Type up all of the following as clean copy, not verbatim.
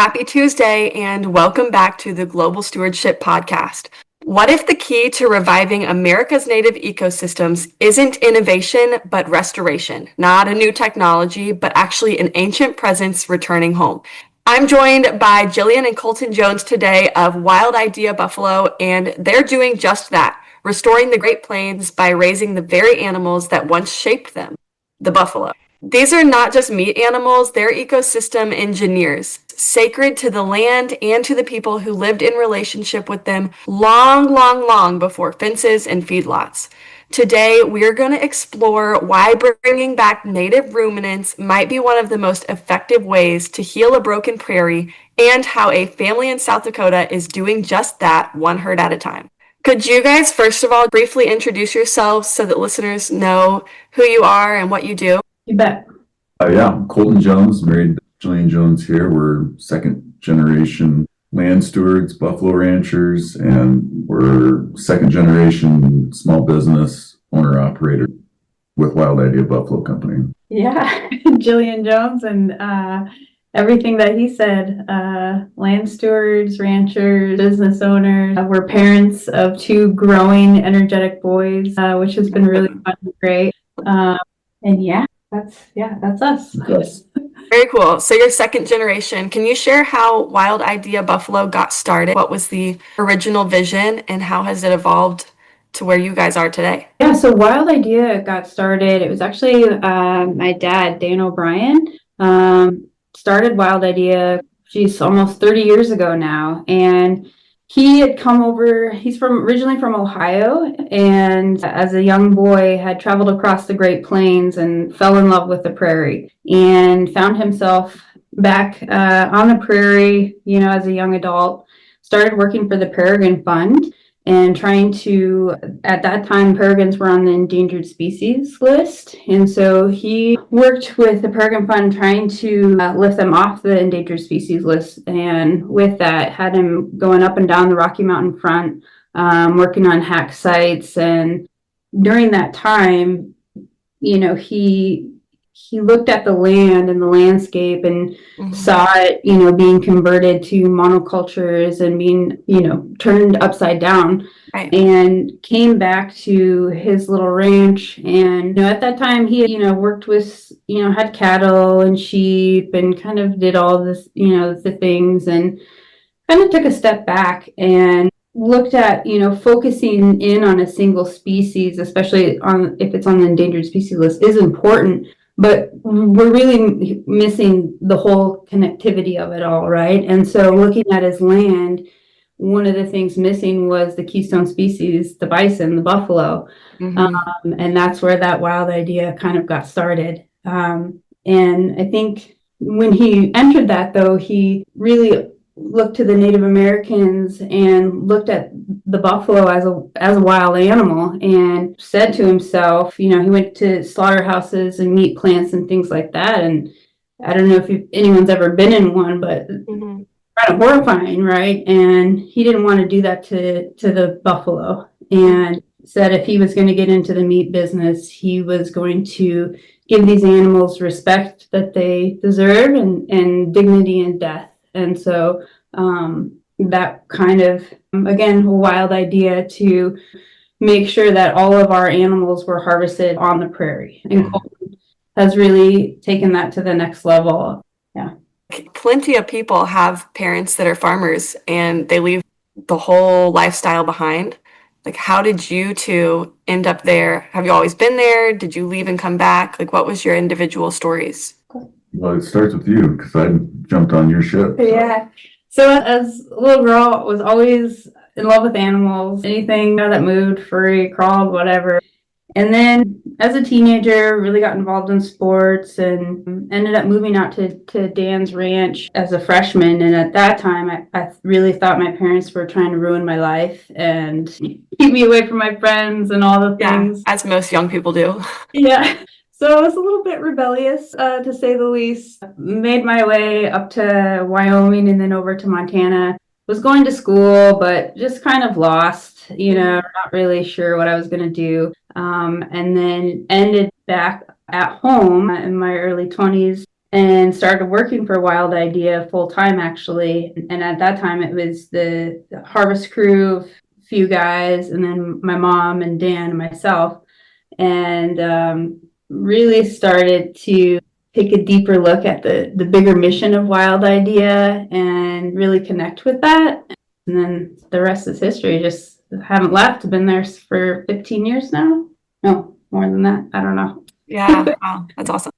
Happy Tuesday, and welcome back to the Global Stewardship Podcast. What if the key to reviving America's native ecosystems isn't innovation, but restoration? Not a new technology, but actually an ancient presence returning home. I'm joined by Jillian and Colton Jones today of Wild Idea Buffalo, and they're doing just that, restoring the Great Plains by raising the very animals that once shaped them, the buffalo. These are not just meat animals, they're ecosystem engineers, sacred to the land and to the people who lived in relationship with them long before fences and feedlots. Today, we're going to explore why bringing back native ruminants might be one of the most effective ways to heal a broken prairie, and how a family in South Dakota is doing just that, one herd at a time. Could you guys, first of all, briefly introduce yourselves so that listeners know who you are and what you do? You bet. I'm Colton Jones, married to Jillian Jones here. We're second generation land stewards, buffalo ranchers, and we're second generation small business owner operator with Wild Idea Buffalo Company. Yeah, Jillian Jones and everything that he said, land stewards, ranchers, business owners. We're parents of two growing, energetic boys, which has been really fun and great. That's us. Yes. Very cool. So you're second generation. Can you share how Wild Idea Buffalo got started? What was the original vision and how has it evolved to where you guys are today? Yeah, so Wild Idea got started. It was actually my dad, Dan O'Brien, started Wild Idea, almost 30 years ago now. And he had come over, he's originally from Ohio, and as a young boy had traveled across the Great Plains and fell in love with the prairie and found himself back on the prairie, as a young adult, started working for the Peregrine Fund and trying to, at that time, peregrines were on the endangered species list. And so he worked with the Peregrine Fund trying to lift them off the endangered species list. And with that, had him going up and down the Rocky Mountain front, working on hack sites. And during that time, he looked at the land and the landscape and saw it, being converted to monocultures and being, turned upside down. Right. And came back to his little ranch. And, at that time he, worked with, had cattle and sheep and kind of did all this, the things, and kind of took a step back and looked at, focusing in on a single species, especially if it's on the endangered species list, is important. But we're really missing the whole connectivity of it all, right? And so looking at his land, one of the things missing was the keystone species, the bison, the buffalo. And that's where that Wild Idea kind of got started. And I think when he entered that, though, he really looked to the Native Americans and looked at the buffalo as a wild animal and said to himself, he went to slaughterhouses and meat plants and things like that. And I don't know if anyone's ever been in one, but kind of horrifying, right? And he didn't want to do that to the buffalo, and said if he was going to get into the meat business, he was going to give these animals respect that they deserve and dignity in death. And so that kind of, again, a wild idea to make sure that all of our animals were harvested on the prairie. And Colton has really taken that to the next level. Yeah. Plenty of people have parents that are farmers and they leave the whole lifestyle behind. Like, how did you two end up there? Have you always been there? Did you leave and come back? Like, what was your individual stories? Well, it starts with you because I jumped on your ship. So. Yeah. So as a little girl, I was always in love with animals, anything that moved, furry, crawled, whatever. And then as a teenager, really got involved in sports and ended up moving out to Dan's ranch as a freshman. And at that time, I really thought my parents were trying to ruin my life and keep me away from my friends and all the things. Yeah, as most young people do. Yeah. So I was a little bit rebellious, to say the least. Made my way up to Wyoming and then over to Montana. Was going to school, but just kind of lost, not really sure what I was going to do. And then ended back at home in my early 20s and started working for Wild Idea full time, actually. And at that time, it was the harvest crew, few guys, and then my mom and Dan and myself, and really started to take a deeper look at the bigger mission of Wild Idea and really connect with that. And then the rest is history. Just haven't left. Been there for 15 years now. No, more than that. I don't know. Yeah, wow, that's awesome.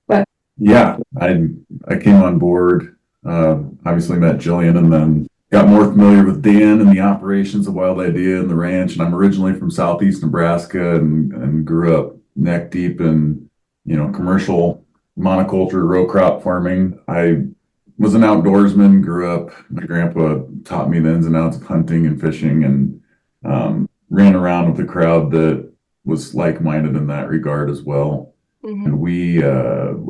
But yeah, I came on board, obviously met Jillian, and then got more familiar with Dan and the operations of Wild Idea and the ranch. And I'm originally from Southeast Nebraska and grew up neck deep in, commercial monoculture row crop farming. I was an outdoorsman, grew up, my grandpa taught me the ins and outs of hunting and fishing, and ran around with a crowd that was like-minded in that regard as well. Mm-hmm. And we,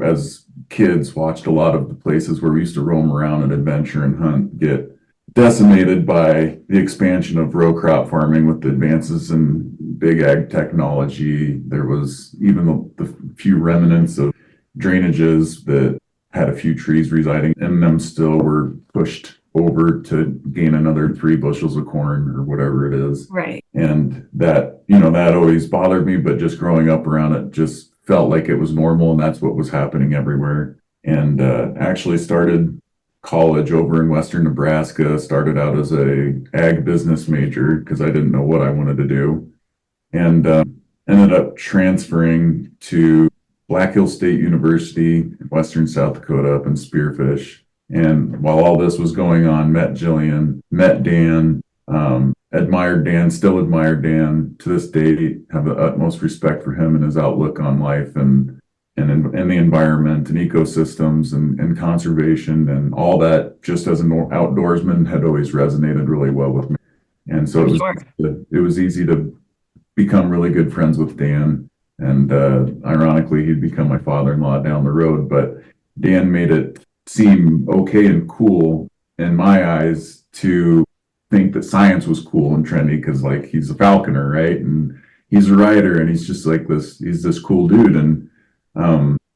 as kids, watched a lot of the places where we used to roam around and adventure and hunt get decimated by the expansion of row crop farming with the advances in big ag technology. There was even the few remnants of drainages that had a few trees residing in them still were pushed over to gain another 3 bushels of corn or whatever it is. Right. And that, that always bothered me, but just growing up around it just felt like it was normal, and that's what was happening everywhere. And actually started college over in Western Nebraska, started out as a ag business major because I didn't know what I wanted to do, and ended up transferring to Black Hills State University in Western South Dakota up in Spearfish. And while all this was going on, met Jillian, met Dan, admired Dan, still admire Dan to this day, have the utmost respect for him and his outlook on life and the environment and ecosystems and conservation and all that. Just as an outdoorsman, had always resonated really well with me. And so it was easy to become really good friends with Dan. And ironically, he'd become my father-in-law down the road. But Dan made it seem okay and cool in my eyes to think that science was cool and trendy because, like, he's a falconer, right? And he's a writer, and he's just like this. He's this cool dude. And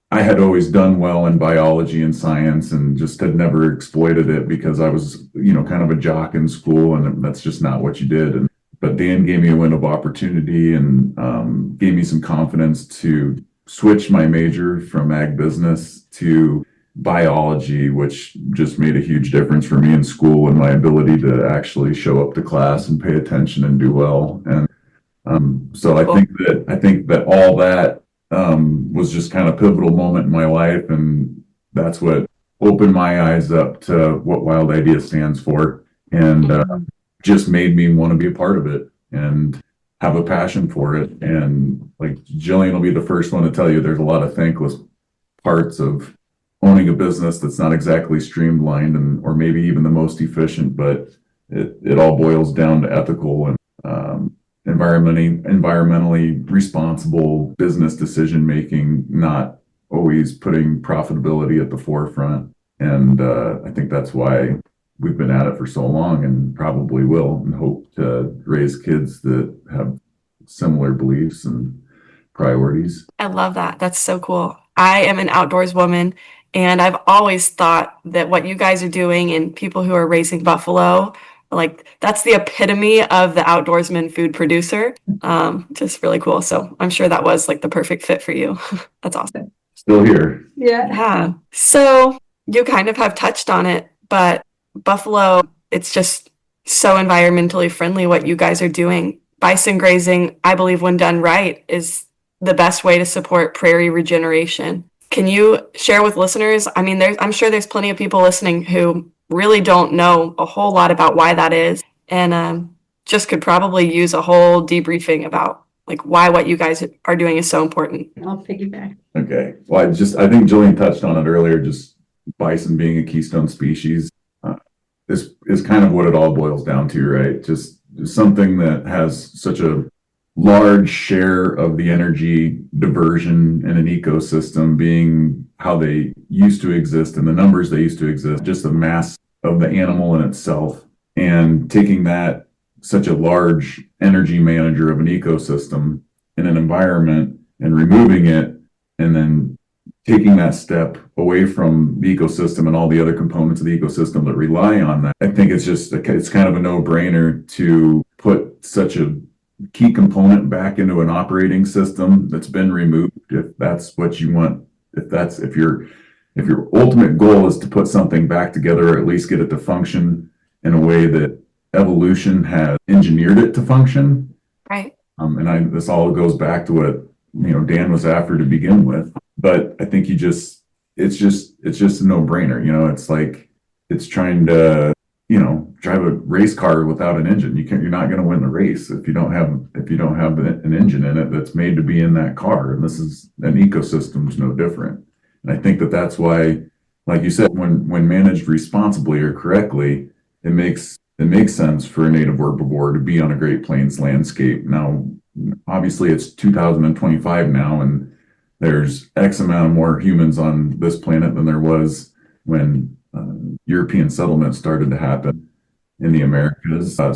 I had always done well in biology and science, and just had never exploited it because I was, kind of a jock in school, and that's just not what you did. But Dan gave me a window of opportunity and gave me some confidence to switch my major from ag business to biology, which just made a huge difference for me in school and my ability to actually show up to class and pay attention and do well. And so I think that all that was just kind of a pivotal moment in my life, and that's what opened my eyes up to what Wild Idea stands for, and just made me want to be a part of it and have a passion for it. And like Jillian will be the first one to tell you, there's a lot of thankless parts of owning a business that's not exactly streamlined or maybe even the most efficient, but it all boils down to ethical and environmentally responsible business decision making, not always putting profitability at the forefront. And I think that's why we've been at it for so long, and probably will, and hope to raise kids that have similar beliefs and priorities. I love that. That's so cool. I am an outdoors woman, and I've always thought that what you guys are doing and people who are raising buffalo, like, that's the epitome of the outdoorsman food producer. Just really cool. So I'm sure that was like the perfect fit for you. That's awesome. Still here. Yeah. So you kind of have touched on it, but buffalo, it's just so environmentally friendly what you guys are doing. Bison grazing, I believe, when done right, is the best way to support prairie regeneration. Can you share with listeners? I mean, I'm sure there's plenty of people listening who really don't know a whole lot about why that is, and just could probably use a whole debriefing about like why what you guys are doing is so important. I'll piggyback. Okay. Well, I think Jillian touched on it earlier, just bison being a keystone species. Is kind of what it all boils down to, right? Just something that has such a large share of the energy diversion in an ecosystem, being how they used to exist and the numbers they used to exist, just the mass of the animal in itself, and taking that, such a large energy manager of an ecosystem in an environment, and removing it, and then taking that step away from the ecosystem and all the other components of the ecosystem that rely on that. I think it's kind of a no-brainer to put such a key component back into an operating system that's been removed, if that's what you want. If your ultimate goal is to put something back together, or at least get it to function in a way that evolution has engineered it to function. Right. This all goes back to what Dan was after to begin with. But I think it's just a no-brainer. It's like it's trying to drive a race car without an engine. You're not going to win the race if you don't have an engine in it that's made to be in that car. And this is an ecosystem is no different. And I think that's why, like you said, when managed responsibly or correctly, it makes sense for a native herbivore to be on a Great Plains landscape. Now, obviously, it's 2025 now, and there's X amount of more humans on this planet than there was when European settlement started to happen in the Americas. I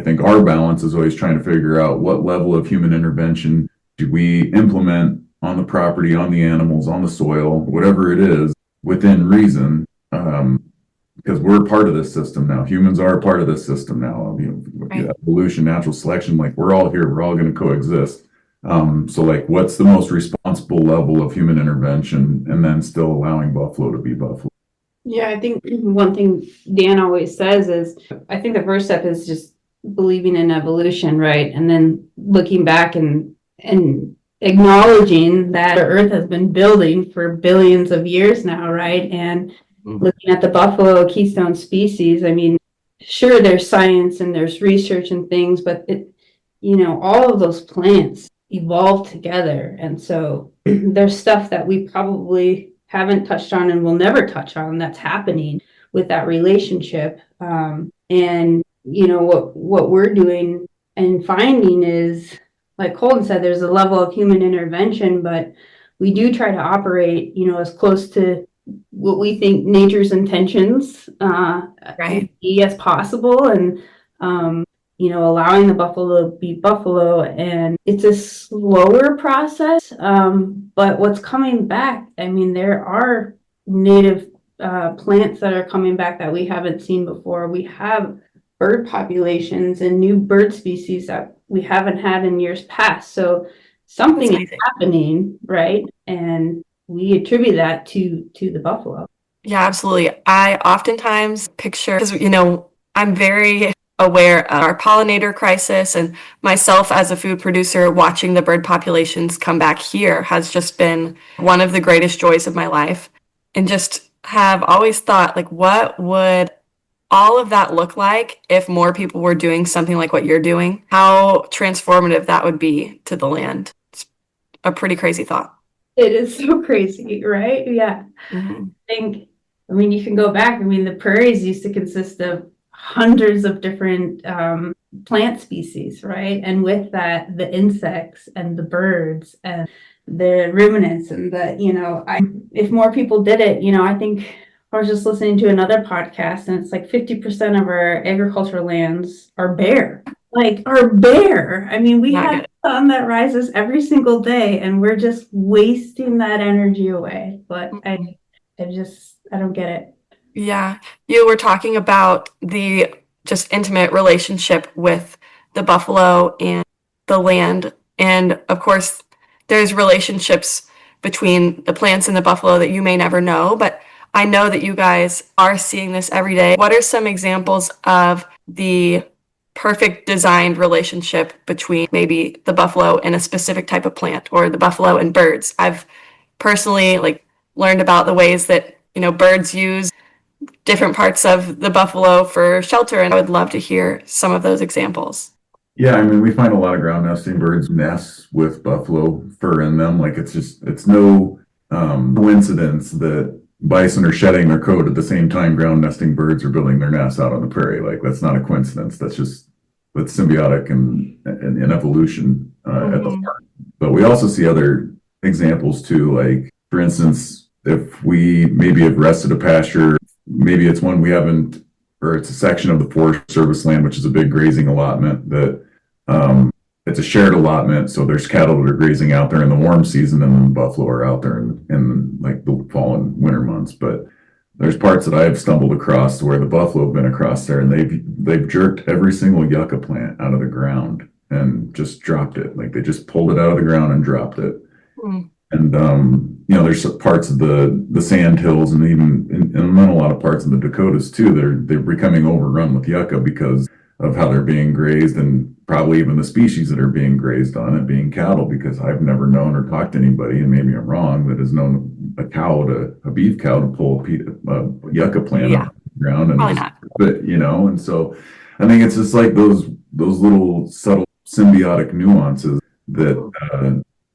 think our balance is always trying to figure out what level of human intervention do we implement on the property, on the animals, on the soil, whatever it is, within reason, because we're part of this system now. Humans are a part of this system now. Right. Evolution, natural selection, like we're all here, we're all going to coexist. So like, what's the most responsible level of human intervention, and then still allowing buffalo to be buffalo? Yeah, I think one thing Dan always says is, I think the first step is just believing in evolution, right? And then looking back and acknowledging that the earth has been building for billions of years now, right? And looking at the buffalo keystone species, I mean, sure, there's science and there's research and things, but all of those plants evolved together. And so there's stuff that we probably haven't touched on and will never touch on that's happening with that relationship. And what we're doing and finding is, like Colton said, there's a level of human intervention, but we do try to operate, as close to what we think nature's intentions be as possible, and allowing the buffalo to be buffalo. And it's a slower process, but what's coming back, I mean, there are native plants that are coming back that we haven't seen before. We have bird populations and new bird species that we haven't had in years past. So something is happening, right? And we attribute that to the buffalo. Yeah, absolutely. I oftentimes picture, because I'm very aware of our pollinator crisis, and myself as a food producer, watching the bird populations come back here has just been one of the greatest joys of my life. And just have always thought, like, what would all of that look like if more people were doing something like what you're doing? How transformative that would be to the land. It's a pretty crazy thought. It is so crazy, right? Yeah. Mm-hmm. You can go back. The prairies used to consist of hundreds of different plant species, right? And with that, the insects and the birds and the ruminants and if more people did it, I think I was just listening to another podcast, and it's like 50% of our agricultural lands are bare. We have sun that rises every single day, and we're just wasting that energy away. But I don't get it. Yeah. You were talking about the just intimate relationship with the buffalo and the land. And of course, there's relationships between the plants and the buffalo that you may never know, but I know that you guys are seeing this every day. What are some examples of the perfect designed relationship between maybe the buffalo and a specific type of plant, or the buffalo and birds? I've personally learned about the ways that, birds use different parts of the buffalo for shelter, and I would love to hear some of those examples. Yeah, we find a lot of ground nesting birds nests with buffalo fur in them. It's no coincidence that bison are shedding their coat at the same time ground nesting birds are building their nests out on the prairie. That's not a coincidence. That's symbiotic and evolution at the heart. But we also see other examples too. For instance, if we maybe have rested a pasture, maybe it's one we haven't, or it's a section of the Forest Service land, which is a big grazing allotment that it's a shared allotment, so there's cattle that are grazing out there in the warm season, and then buffalo are out there in like the fall and winter months. But there's parts that I've stumbled across where the buffalo have been across there, and they've jerked every single yucca plant out of the ground and just dropped it. Like they just pulled it out of the ground and dropped it. Mm. And there's parts of the sand hills, and even in a lot of parts of the Dakotas too. They're becoming overrun with yucca because of how they're being grazed, and probably even the species that are being grazed on it being cattle. Because I've never known or talked to anybody, and maybe I'm wrong, that has known a beef cow to pull a yucca plant off the ground and probably just, not. but and so I think it's just like those little subtle symbiotic nuances that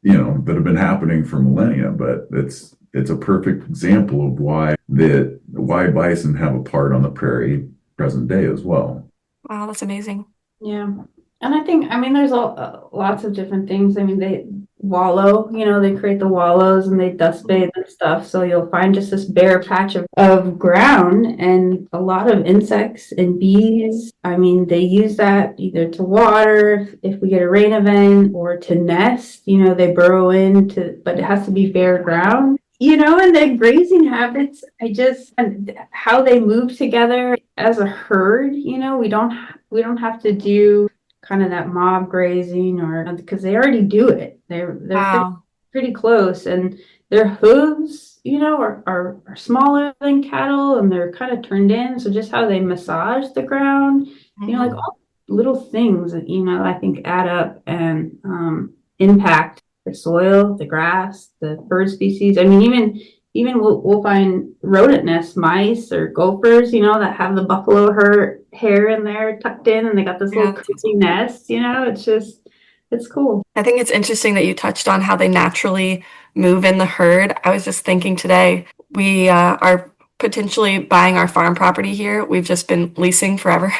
that have been happening for millennia. But it's a perfect example of why bison have a part on the prairie present day as well. Wow, that's amazing. Yeah. And I mean, there's lots of different things. I mean, they wallow, they create the wallows and they dust bathe and stuff. So you'll find just this bare patch of ground and a lot of insects and bees. I mean, they use that either to water if we get a rain event, or to nest. They burrow but it has to be bare ground. And their grazing habits, and how they move together as a herd, we don't have to do kind of that mob grazing, or because they already do it. They're Wow. pretty close, and their hooves, are smaller than cattle, and they're kind of turned in. So just how they massage the ground, like all little things that, I think add up and impact the soil, the grass, the bird species. I mean, even we'll find rodent nests, mice or gophers, that have the buffalo hair in there tucked in, and they got this little cozy nest. It's cool. I think it's interesting that you touched on how they naturally move in the herd. I was just thinking today, we are potentially buying our farm property here. We've just been leasing forever.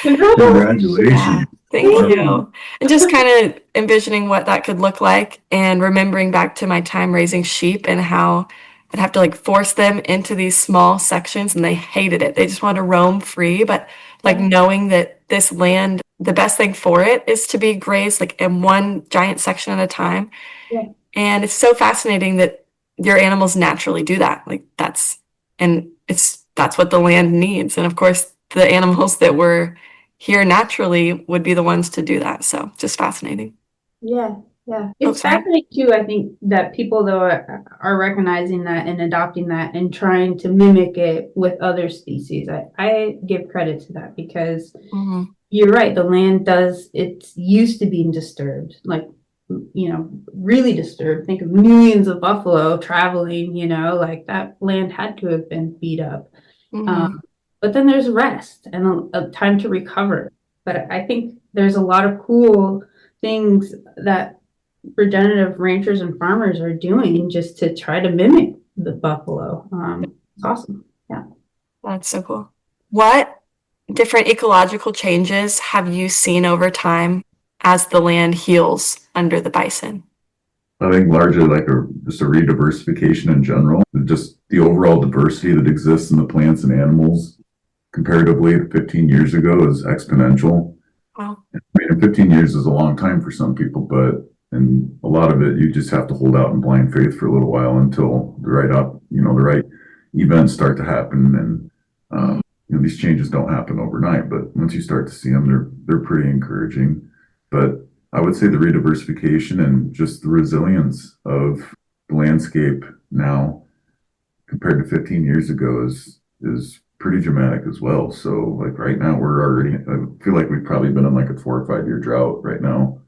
Congratulations. Yeah, thank you. And just kind of envisioning what that could look like, and remembering back to my time raising sheep and how I'd have to like force them into these small sections, and they hated it. They just wanted to roam free. But like knowing that this land, the best thing for it is to be grazed like in one giant section at a time. Yeah. And it's so fascinating that your animals naturally do that. Like that's what the land needs. And of course, the animals that were here naturally would be the ones to do that. So just fascinating. Yeah. It's fascinating too. I think that people though are recognizing that and adopting that and trying to mimic it with other species. I give credit to that, because you're right. The land it's used to being disturbed, like, really disturbed. Think of millions of buffalo traveling, like that land had to have been beat up. But then there's rest and a time to recover. But I think there's a lot of cool things that regenerative ranchers and farmers are doing just to try to mimic the buffalo. It's awesome. Yeah. That's so cool. What different ecological changes have you seen over time as the land heals under the bison? I think largely like just a rediversification in general. Just the overall diversity that exists in the plants and animals comparatively to 15 years ago is exponential. Wow. I mean, 15 years is a long time for some people, but and a lot of it, you just have to hold out in blind faith for a little while until the right events start to happen. And these changes don't happen overnight, but once you start to see them, they're pretty encouraging. But I would say the rediversification and just the resilience of the landscape now compared to 15 years ago is pretty dramatic as well. So like right now I feel like we've probably been in like a 4 or 5 year drought right now.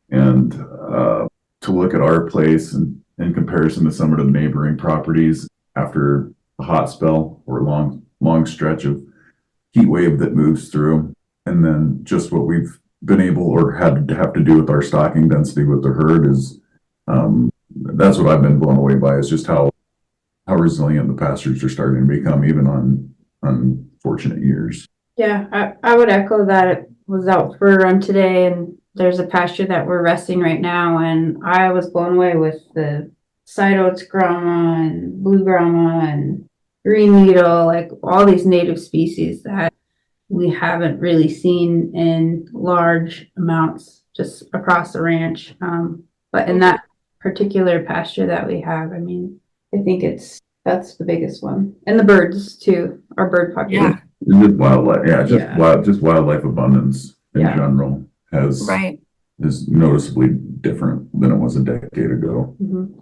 And to look at our place and in comparison to some of the neighboring properties after a hot spell or a long stretch of heat wave that moves through, and then just what we've been able or had to have to do with our stocking density with the herd is that's what I've been blown away by, is just how resilient the pastures are starting to become, even on unfortunate years. Yeah, I would echo that. It was out for a run today, and there's a pasture that we're resting right now, and I was blown away with the side oats grama and blue grama and green needle, like all these native species that we haven't really seen in large amounts just across the ranch. But in that particular pasture that we have, I mean, I think that's the biggest one. And the birds too, our bird population. Yeah. Just wildlife, just wildlife abundance in general is noticeably different than it was a decade ago. Mm-hmm.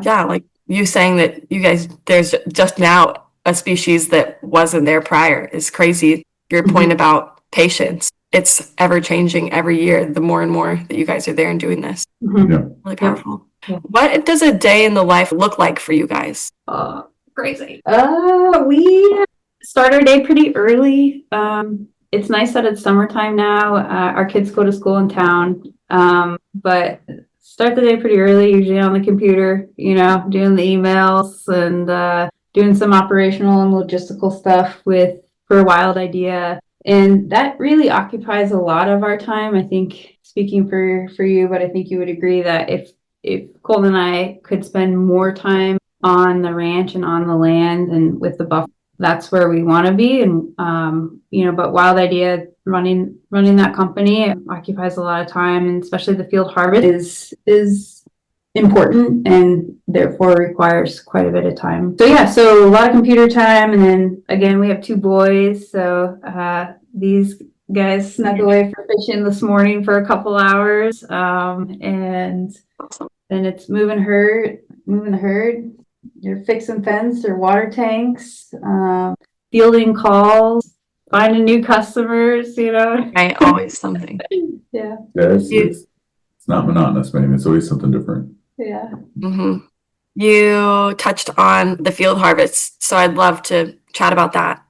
Yeah, like you saying that you guys, there's just now a species that wasn't there prior is crazy. Your point about patience, it's ever changing every year, the more and more that you guys are there and doing this. Really powerful. What does a day in the life look like for you guys? Crazy. We start our day pretty early. It's nice that it's summertime now. Our kids go to school in town, but start the day pretty early, usually on the computer, doing the emails and doing some operational and logistical stuff for Wild Idea. And that really occupies a lot of our time. I think, speaking for you, but I think you would agree that if Colton and I could spend more time on the ranch and on the land and with the buffalo, that's where we want to be. And but Wild Idea, running that company occupies a lot of time, and especially the field harvest is important and therefore requires quite a bit of time. So a lot of computer time. And then again, we have 2 boys, so these guys snuck away for fishing this morning for a couple hours, and then it's moving the herd. You're fixing fence or water tanks, fielding calls, finding new customers, Right, always something. Yeah. It's not monotonous, but it's always something different. Yeah. Mm-hmm. You touched on the field harvest, so I'd love to chat about that.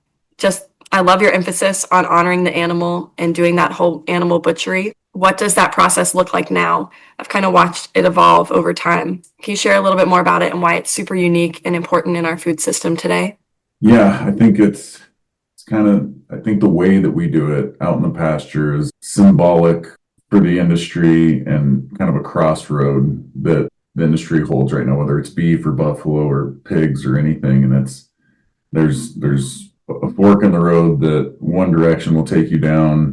I love your emphasis on honoring the animal and doing that whole animal butchery. What does that process look like now? I've kind of watched it evolve over time. Can you share a little bit more about it and why it's super unique and important in our food system today? Yeah, I think I think the way that we do it out in the pasture is symbolic for the industry and kind of a crossroad that the industry holds right now, whether it's beef or buffalo or pigs or anything. And there's a fork in the road that one direction will take you down,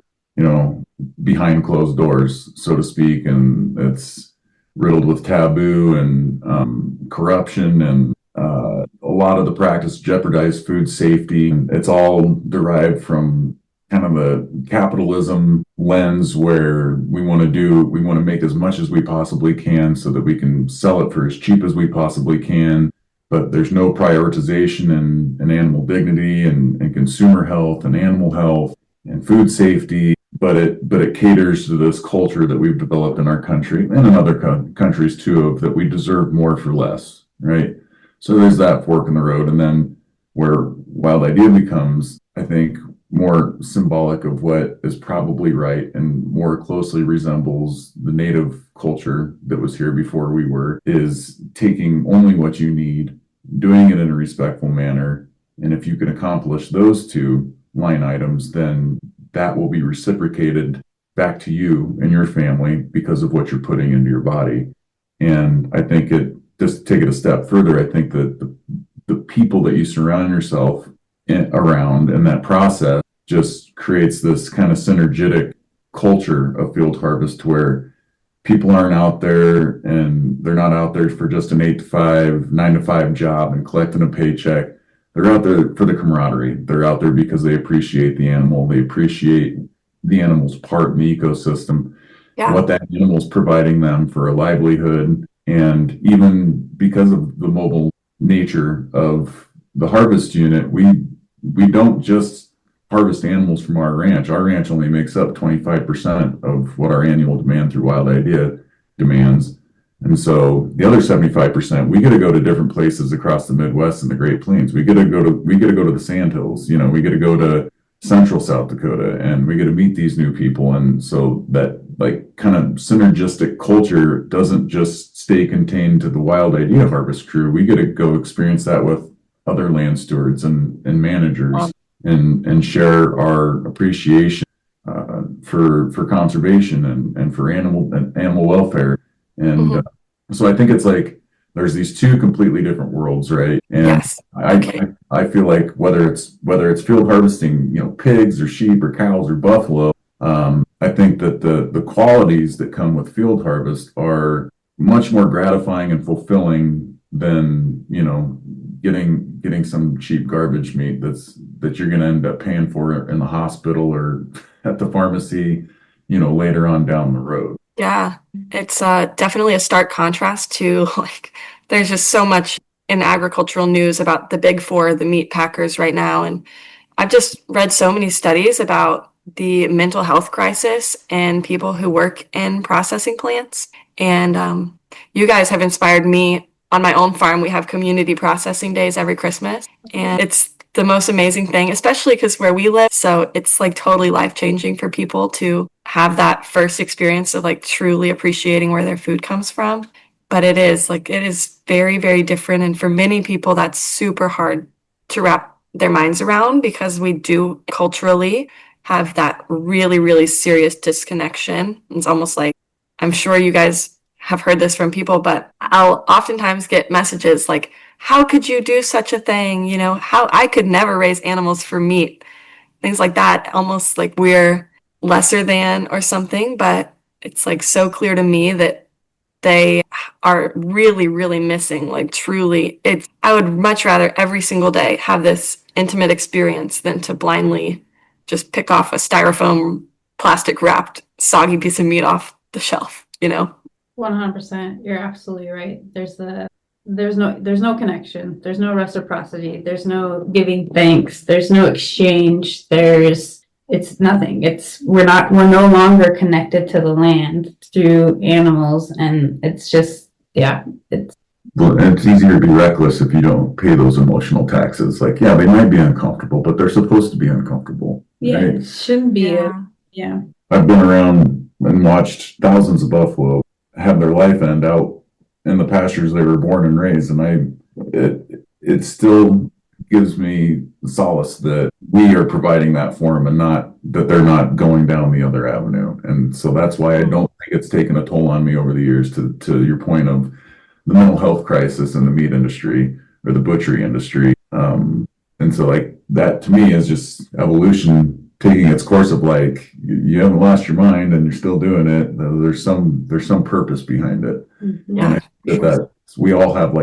behind closed doors, so to speak. And it's riddled with taboo and corruption, and a lot of the practice jeopardize food safety. It's all derived from kind of a capitalism lens where we want to make as much as we possibly can so that we can sell it for as cheap as we possibly can. But there's no prioritization in animal dignity and consumer health and animal health and food safety. But it caters to this culture that we've developed in our country and in other countries too, of that we deserve more for less, right? So there's that fork in the road. And then where Wild Idea becomes, I think, more symbolic of what is probably right and more closely resembles the native culture that was here before we were, is taking only what you need, doing it in a respectful manner. And if you can accomplish those 2 line items, then that will be reciprocated back to you and your family because of what you're putting into your body. And I think just to take it a step further, I think that the people that you surround yourself around in that process just creates this kind of synergetic culture of field harvest where people aren't out there and they're not out there for just an 9 to 5 job and collecting a paycheck. They're out there for the camaraderie. They're out there because they appreciate the animal. They appreciate the animal's part in the ecosystem, what that animal's providing them for a livelihood. And even because of the mobile nature of the harvest unit, we don't just harvest animals from our ranch. Our ranch only makes up 25% of what our annual demand through Wild Idea demands. And so the other 75%, we get to go to different places across the Midwest and the Great Plains. We get to go to the Sandhills, we get to go to central South Dakota, and we get to meet these new people. And so that kind of synergistic culture doesn't just stay contained to the Wild Idea harvest crew. We get to go experience that with other land stewards and managers and share our appreciation for conservation and for animal welfare. And so I think it's like there's these 2 completely different worlds, right? And I feel like whether it's field harvesting, pigs or sheep or cows or buffalo, I think that the qualities that come with field harvest are much more gratifying and fulfilling than, getting some cheap garbage meat that you're going to end up paying for in the hospital or at the pharmacy, later on down the road. Yeah, it's definitely a stark contrast to there's just so much in agricultural news about the big four, the meat packers right now. And I've just read so many studies about the mental health crisis and people who work in processing plants. And you guys have inspired me. On my own farm, we have community processing days every Christmas. And it's the most amazing thing, especially because where we live. So it's totally life-changing for people to have that first experience of truly appreciating where their food comes from. But it is very, very different. And for many people, that's super hard to wrap their minds around because we do culturally have that really, really serious disconnection. It's almost I'm sure you guys have heard this from people, but I'll oftentimes get messages like, how could you do such a thing? How I could never raise animals for meat, things like that, almost like we're lesser than or something. But it's so clear to me that they are really, really missing, truly. I would much rather every single day have this intimate experience than to blindly just pick off a styrofoam plastic wrapped soggy piece of meat off the shelf, 100%. You're absolutely right. There's no connection. There's no reciprocity. There's no giving thanks. There's no exchange. It's nothing. We're no longer connected to the land through animals. And it's just, Well, and it's easier to be reckless if you don't pay those emotional taxes. They might be uncomfortable, but they're supposed to be uncomfortable. Yeah, right? it shouldn't be. Yeah. I've been around and watched thousands of buffalo have their life end out in the pastures they were born and raised, and it still gives me solace that we are providing that for them and not that they're not going down the other avenue. And so that's why I don't think it's taken a toll on me over the years to your point of the mental health crisis in the meat industry or the butchery industry. And so that to me is just evolution taking its course of you haven't lost your mind and you're still doing it. There's some purpose behind it. Mm-hmm. Yeah. And that we all have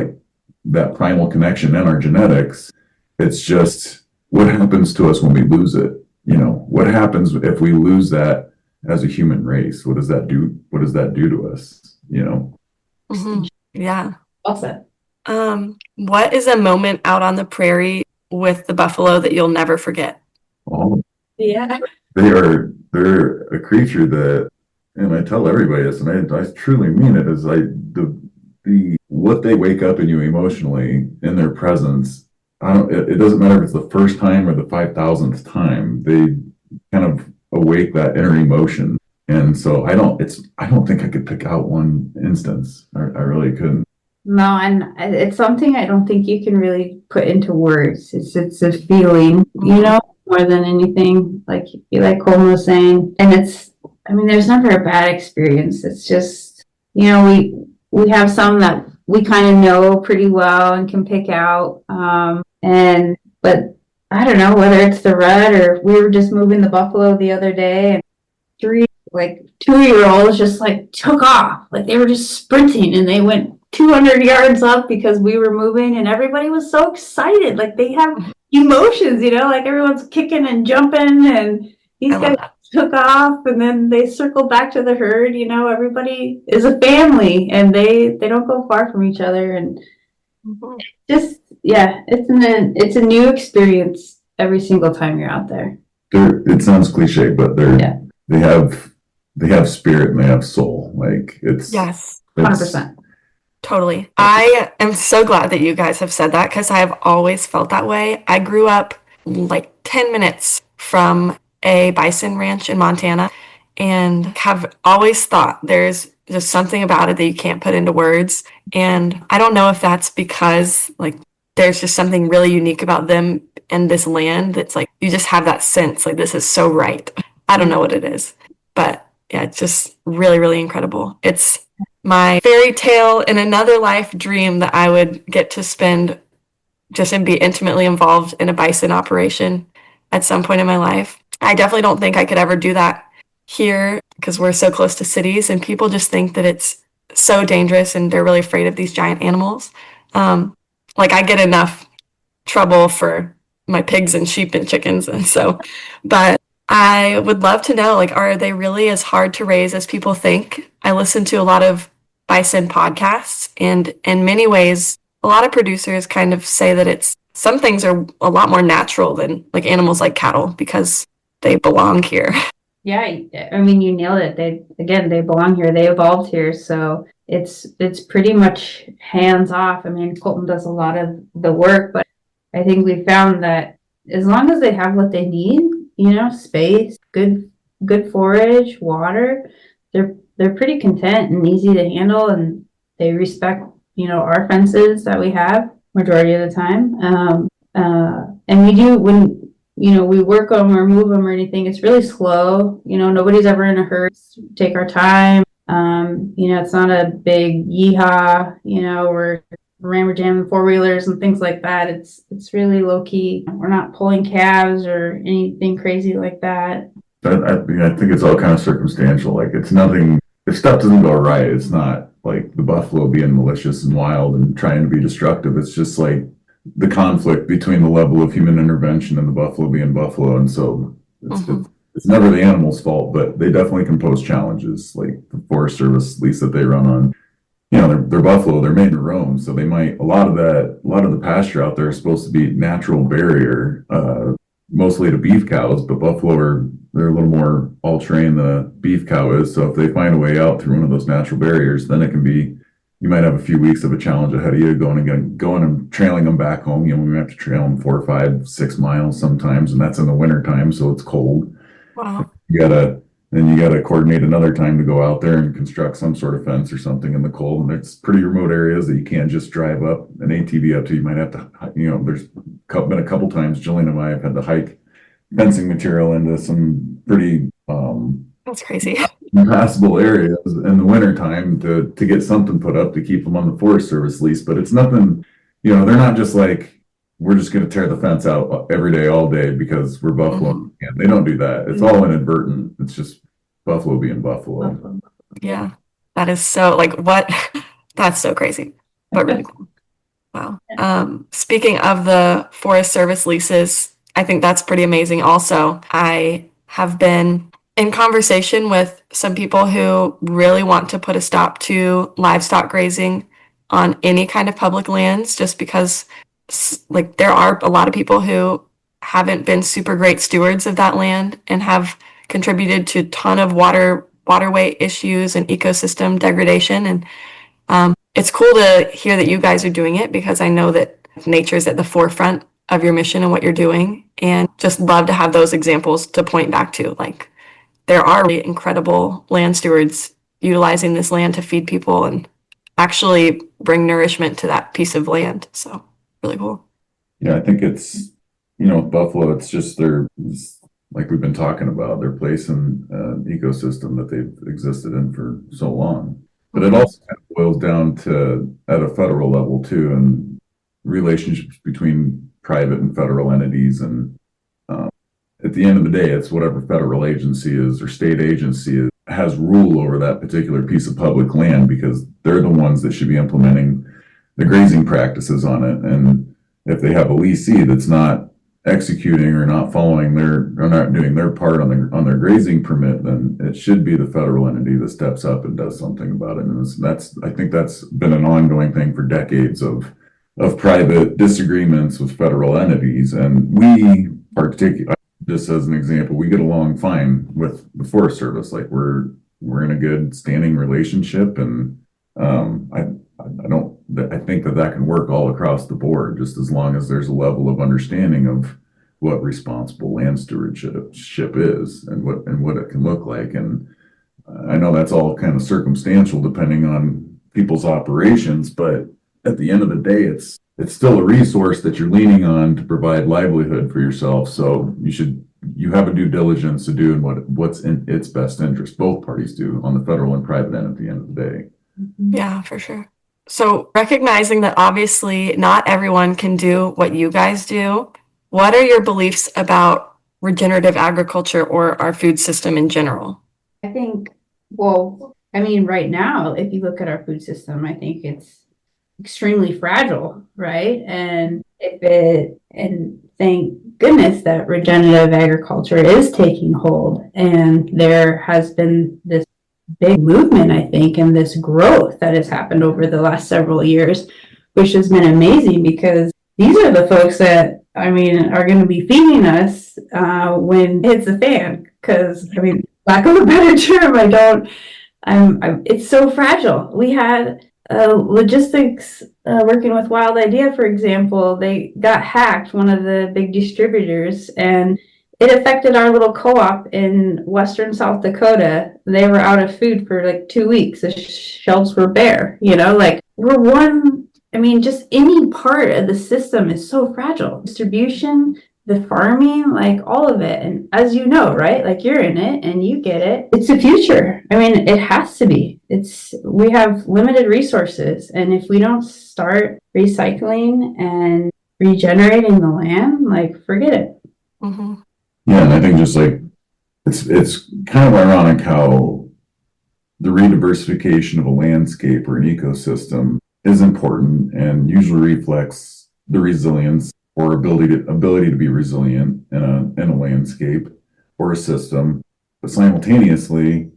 that primal connection in our genetics. It's just what happens to us when we lose it. What happens if we lose that as a human race? What does that do? What does that do to us? Mm-hmm. Yeah. Well said. What is a moment out on the prairie with the buffalo that you'll never forget? Oh, yeah. they're a creature that, and I tell everybody this, and I truly mean it, is the what they wake up in you emotionally in their presence. It doesn't matter if it's the first time or the 5,000th time, they kind of awake that inner emotion. And so I don't think I could pick out one instance. I really couldn't. No, and it's something I don't think you can really put into words. It's a feeling, more than anything, like Colton was saying. And there's never a bad experience. It's just, we have some that we kind of know pretty well and can pick out. But I don't know whether it's the rut or we were just moving the buffalo the other day and 2-year-olds just took off. They were just sprinting and they went 200 yards up because we were moving and everybody was so excited. They have emotions, everyone's kicking and jumping and these guys took off and then they circled back to the herd. Everybody is a family and they don't go far from each other. And just, it's a new experience every single time you're out there. It sounds cliche, but they have spirit and they have soul. Yes, 100%. Totally. I am so glad that you guys have said that because I have always felt that way. I grew up 10 minutes from a bison ranch in Montana and have always thought there's just something about it that you can't put into words. And I don't know if that's because there's just something really unique about them and this land that's you just have that sense this is so right. I don't know what it is, but yeah, it's just really, really incredible. It's my fairy tale in another life dream that I would get to spend just and be intimately involved in a bison operation at some point in my life. I definitely don't think I could ever do that here because we're so close to cities, and people just think that it's so dangerous and they're really afraid of these giant animals. Like I get enough trouble for my pigs and sheep and chickens, and so, but I would love to know, like, are they really as hard to raise as people think? I listen to a lot of bison podcasts, and in many ways, a lot of producers kind of say that some things are a lot more natural than like animals like cattle because they belong here. Yeah, I mean, you nailed it. They belong here. They evolved here, so it's pretty much hands off. I mean, Colton does a lot of the work, but I think we found that as long as they have what they need, space, good forage, water, they're pretty content and easy to handle, and they respect, our fences that we have majority of the time. And we do when we work them or move them or anything, it's really slow. Nobody's ever in a hurry. Take our time. It's not a big yeehaw, we're rammer jamming four-wheelers and things like that. It's really low key. We're not pulling calves or anything crazy like that. I think it's all kind of circumstantial. Like it's nothing, if stuff doesn't go right, it's not like the buffalo being malicious and wild and trying to be destructive. It's just like the conflict between the level of human intervention and the buffalo being buffalo. And so it's never the animal's fault, but they definitely can pose challenges, like the Forest Service lease that they run on. They're buffalo, they're made to roam. So they might, a lot of the pasture out there is supposed to be natural barrier, mostly to beef cows, but buffalo they're a little more all terrain than a beef cow is. So if they find a way out through one of those natural barriers, then it can be, you might have a few weeks of a challenge ahead of you going and trailing them back home. We may have to trail them 4, 5, 6 miles sometimes, and that's in the winter time, so it's cold. Wow. You gotta coordinate another time to go out there and construct some sort of fence or something in the cold. And it's pretty remote areas that you can't just drive up an ATV up to. You might have to, there's been a couple times Jillian and I have had to hike fencing material into some pretty that's crazy, impassable areas in the winter time to get something put up to keep them on the Forest Service lease. But it's nothing, they're not just like, we're just going to tear the fence out every day, all day because we're buffalo. Yeah, they don't do that. It's all inadvertent. It's just buffalo being buffalo. Yeah, that is so what? That's so crazy, but really cool. Wow. Speaking of the Forest Service leases, I think that's pretty amazing. Also, I have been in conversation with some people who really want to put a stop to livestock grazing on any kind of public lands, just because there are a lot of people who haven't been super great stewards of that land and have contributed to a ton of waterway issues and ecosystem degradation. And it's cool to hear that you guys are doing it, because I know that nature is at the forefront of your mission and what you're doing, and just love to have those examples to point back to. Like, there are really incredible land stewards utilizing this land to feed people and actually bring nourishment to that piece of land. So really cool. Yeah, I think it's, buffalo, it's just like we've been talking about, their place in an ecosystem that they've existed in for so long. But it also kind of boils down to, at a federal level too, and relationships between private and federal entities. And at the end of the day, it's whatever federal agency is or state agency has rule over that particular piece of public land, because they're the ones that should be implementing the grazing practices on it. And if they have a leasee that's not executing or not following or not doing their part on their grazing permit, then it should be the federal entity that steps up and does something about it. And I think that's been an ongoing thing for decades of private disagreements with federal entities. And we particularly, just as an example, we get along fine with the Forest Service. Like we're in a good standing relationship, and I think that can work all across the board, just as long as there's a level of understanding of what responsible land stewardship is and what it can look like. And I know that's all kind of circumstantial depending on people's operations, but at the end of the day, it's still a resource that you're leaning on to provide livelihood for yourself. So you have a due diligence to do what's in its best interest. Both parties do, on the federal and private end, at the end of the day. Yeah, for sure. So recognizing that obviously not everyone can do what you guys do, what are your beliefs about regenerative agriculture or our food system in general? I think, well, I mean, right now, if you look at our food system, I think it's extremely fragile, right? And thank goodness that regenerative agriculture is taking hold. And there has been this big movement, I think, and this growth that has happened over the last several years, which has been amazing because these are the folks that, I mean, are going to be feeding us when it hits the fan. Because, I mean, lack of a better term, it's so fragile. We had logistics working with Wild Idea, for example. They got hacked, one of the big distributors, and it affected our little co-op in western South Dakota. They were out of food for like 2 weeks. The shelves were bare, like we're one. I mean, just any part of the system is so fragile. Distribution, the farming, like all of it. And as you know, right? Like you're in it and you get it. It's the future. I mean, it has to be. We have limited resources. And if we don't start recycling and regenerating the land, like forget it. Mm-hmm. Yeah, and I think just like it's kind of ironic how the rediversification of a landscape or an ecosystem is important and usually reflects the resilience or ability to be resilient in a landscape or a system, but simultaneously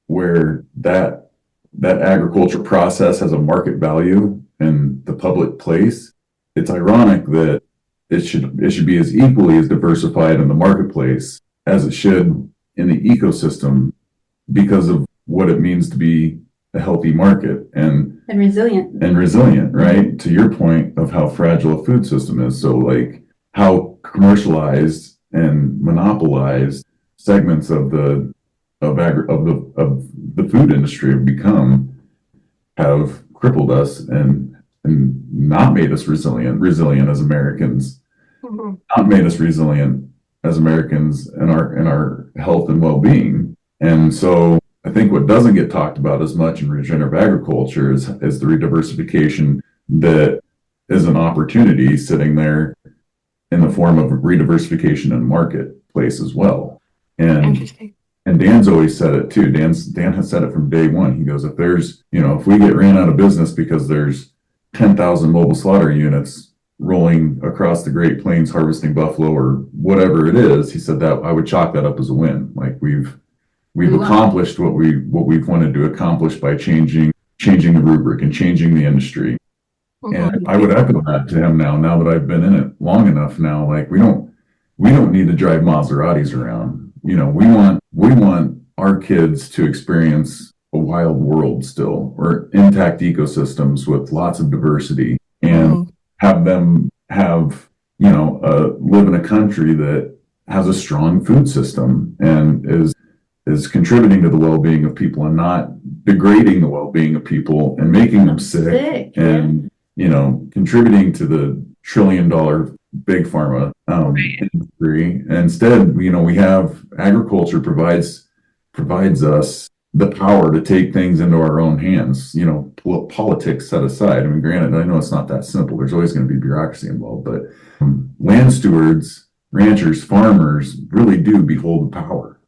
where that agriculture process has a market value in the public place, it's ironic that it should be as equally as diversified in the marketplace as it should in the ecosystem because of what it means to be a healthy market and resilient, right? To your point of how fragile a food system is. So like how commercialized and monopolized segments of the food industry have crippled us and not made us resilient as Americans, Mm-hmm. not made us resilient as Americans in our health and well-being. And so I think what doesn't get talked about as much in regenerative agriculture is the rediversification that is an opportunity sitting there in the form of rediversification in marketplace as well. And Dan's always said it too. Dan has said it from day one. He goes, if we get ran out of business because there's 10,000 mobile slaughter units rolling across the Great Plains harvesting buffalo or whatever it is, he said that I would chalk that up as a win. Like we've accomplished what we've wanted to accomplish by changing the rubric and changing the industry. Mm-hmm. And I would echo that to him now that I've been in it long enough now. Like we don't need to drive Maseratis around. We want our kids to experience a wild world still, or intact ecosystems with lots of diversity, and have them live in a country that has a strong food system and is contributing to the well-being of people and not degrading the well-being of people and making them sick and contributing to the trillion-dollar big pharma industry. Instead, we have agriculture provides us the power to take things into our own hands. Politics set aside. I mean, granted, I know it's not that simple. There's always going to be bureaucracy involved, but land stewards, ranchers, farmers really do behold the power.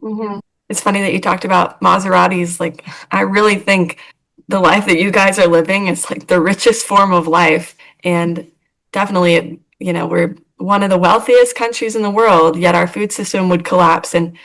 Mm-hmm. It's funny that you talked about Maseratis. Like, I really think the life that you guys are living is like the richest form of life, and definitely, we're one of the wealthiest countries in the world, yet our food system would collapse. And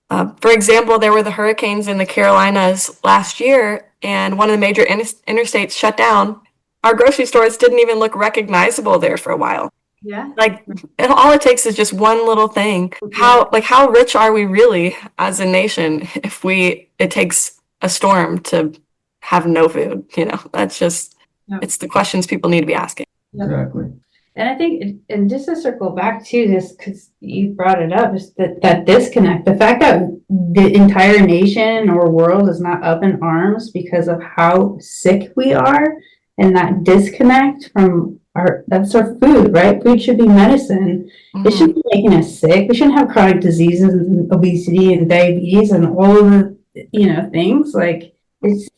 for example, there were the hurricanes in the Carolinas last year, and one of the major interstates shut down. Our grocery stores didn't even look recognizable there for a while. Yeah. Like, all it takes is just one little thing. How rich are we really as a nation if it takes a storm to have no food? That's just, it's the questions people need to be asking. Exactly. And I think, and just to circle back to this, because you brought it up, is that disconnect, the fact that the entire nation or world is not up in arms because of how sick we are, and that disconnect from that's our food, right? Food should be medicine. Mm-hmm. It shouldn't be making us sick. We shouldn't have chronic diseases and obesity and diabetes and all of the, things. Like, it's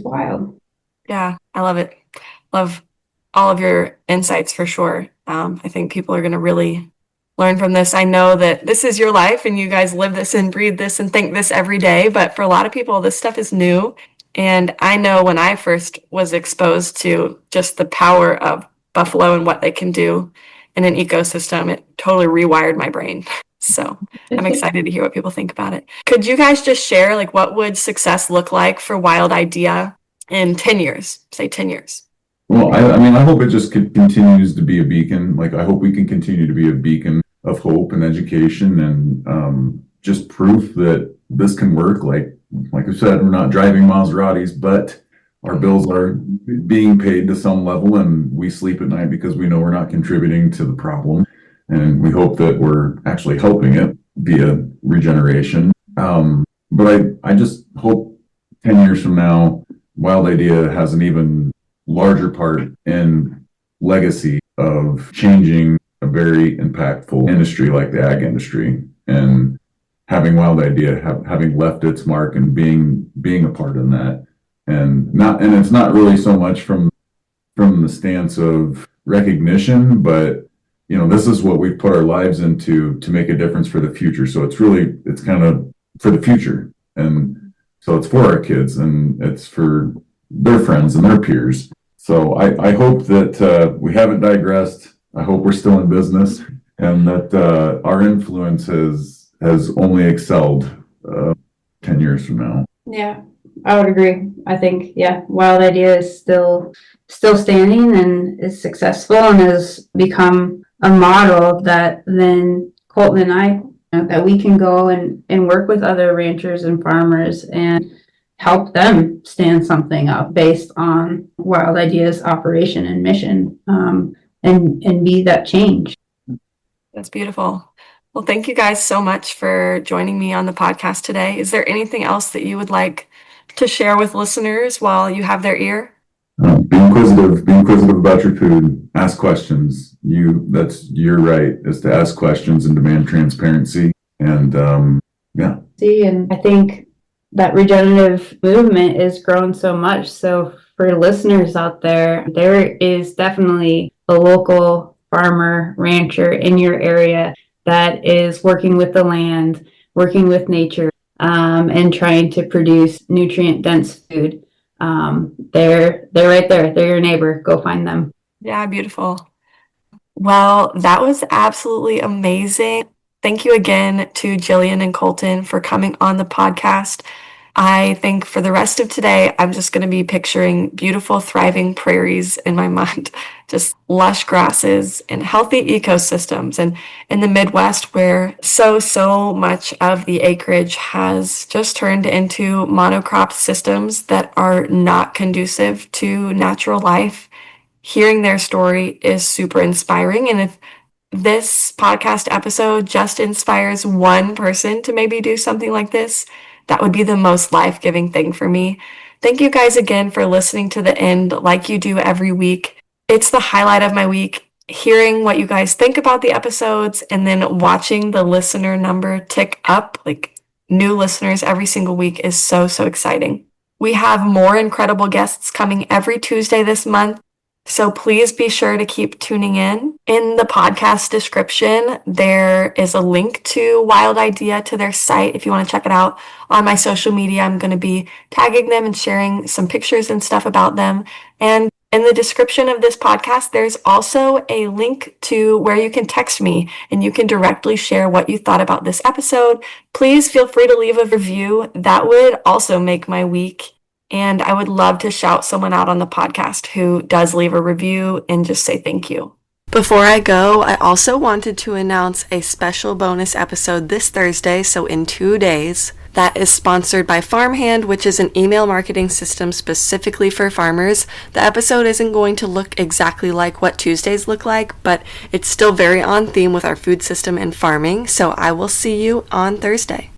wild. Yeah, I love it. Love all of your insights for sure. I think people are going to really learn from this. I know that this is your life and you guys live this and breathe this and think this every day, but for a lot of people, this stuff is new. And I know when I first was exposed to just the power of buffalo and what they can do in an ecosystem, it totally rewired my brain. So I'm excited to hear what people think about it. Could you guys just share, like, what would success look like for Wild Idea in 10 years? Say 10 years. Well, I hope it just continues to be a beacon. Like, I hope we can continue to be a beacon of hope and education and just proof that this can work. Like I said, we're not driving Maseratis, but our bills are being paid to some level, and we sleep at night because we know we're not contributing to the problem. And we hope that we're actually helping it via regeneration. But I just hope 10 years from now, Wild Idea has an even larger part in legacy of changing a very impactful industry like the ag industry, and having Wild Idea having left its mark and being a part in that, and it's not really so much from the stance of recognition, but this is what we've put our lives into to make a difference for the future. So it's kind of for the future, and so it's for our kids and it's for their friends and their peers. So I hope that we haven't digressed. I hope we're still in business, and that our influence has only excelled 10 years from now. Yeah, I would agree. I think, Wild Idea is still standing and is successful and has become a model that then Colton and I, that we can go and work with other ranchers and farmers and help them stand something up based on Wild Idea's operation and mission, and be that change. That's beautiful. Well, thank you guys so much for joining me on the podcast today. Is there anything else that you would like to share with listeners while you have their ear? Be inquisitive about your food. Ask questions. That's your right, is to ask questions and demand transparency. And And I think that regenerative movement is growing so much. So for listeners out there is definitely a local farmer, rancher in your area that is working with the land, working with nature, and trying to produce nutrient-dense food. They're right there. They're your neighbor. Go find them. Yeah, beautiful. Well, that was absolutely amazing. Thank you again to Jillian and Colton for coming on the podcast. I think for the rest of today, I'm just going to be picturing beautiful, thriving prairies in my mind, just lush grasses and healthy ecosystems. And in the Midwest, where so much of the acreage has just turned into monocrop systems that are not conducive to natural life, hearing their story is super inspiring. And if this podcast episode just inspires one person to maybe do something like this, that would be the most life-giving thing for me. Thank you guys again for listening to the end like you do every week. It's the highlight of my week, hearing what you guys think about the episodes and then watching the listener number tick up, like new listeners every single week, is so exciting. We have more incredible guests coming every Tuesday this month, so please be sure to keep tuning in. In the podcast description, there is a link to Wild Idea, to their site, if you want to check it out. On my social media, I'm going to be tagging them and sharing some pictures and stuff about them. And in the description of this podcast, there's also a link to where you can text me and you can directly share what you thought about this episode. Please feel free to leave a review. That would also make my week. And I would love to shout someone out on the podcast who does leave a review and just say thank you. Before I go, I also wanted to announce a special bonus episode this Thursday, so in 2 days, that is sponsored by Farmhand, which is an email marketing system specifically for farmers. The episode isn't going to look exactly like what Tuesdays look like, but it's still very on theme with our food system and farming, so I will see you on Thursday.